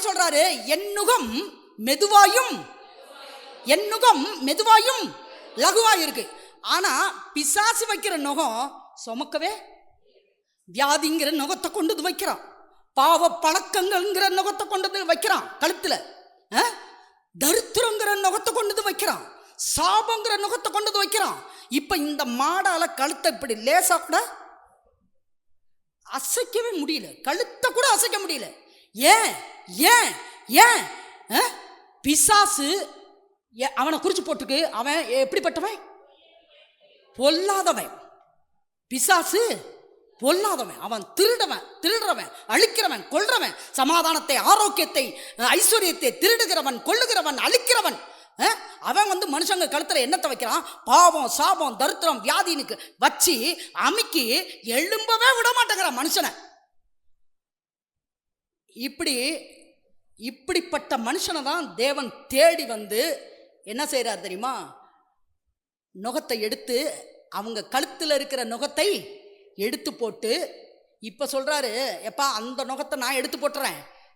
சொல்றாரு, என் நுகம் மெதுவாயும் லகுவாயும் இருக்கு. ஆனா பிசாசு வைக்கிற நுகம் சுமக்கவே, வியாதிங்கிற நுகத்தை கொண்டு வைக்கிறான், பாவ பழக்கங்கள்ங்கிற நுகத்தை கொண்டு வைக்கிறான் கழுத்துல, தரித்திரங்கிற நுகத்தை கொண்டு வைக்கிறான், சாபங்கிற நுகத்தை கொண்டு வைக்கிறான். இப்ப இந்த மாடால கழுத்தை இப்படி லேசா கூட அசைக்கவே முடியல, கழுத்தை கூட அசைக்க முடியல. ஏன் ஏன் ஏன்? பிசாசு அவனை குறிச்சு போட்டுக்கு. அவன் எப்படிப்பட்டவன்? பொல்லாதவன். பிசாசு பொல்லாதவன், அவன் திருடுறவன், அழிக்கிறவன், கொல்றவன், சமாதானத்தை, ஆரோக்கியத்தை, ஐஸ்வர்யத்தை திருடுகிறவன், கொல்லுகிறவன், அழிக்கிறவன். அவன் மனுஷங்க கழுத்துல என்னத்தை வைக்கிறான்? பாவம், சாபம், தரித்திரம், வியாதினுக்கு வச்சு அமுக்கி எழும்பவே விட மாட்டேங்கிறான் மனுஷனை. இப்படிப்பட்ட மனுஷனை தான் தேவன் தேடி என்ன செய்யறார் தெரியுமா? நுகத்தை எடுத்து, அவங்க கழுத்துல இருக்கிற நுகத்தை எடுத்து போட்டு இப்ப சொல்றாரு, எப்பா அந்த நுகத்தை நான் எடுத்து போட்டுறேன்,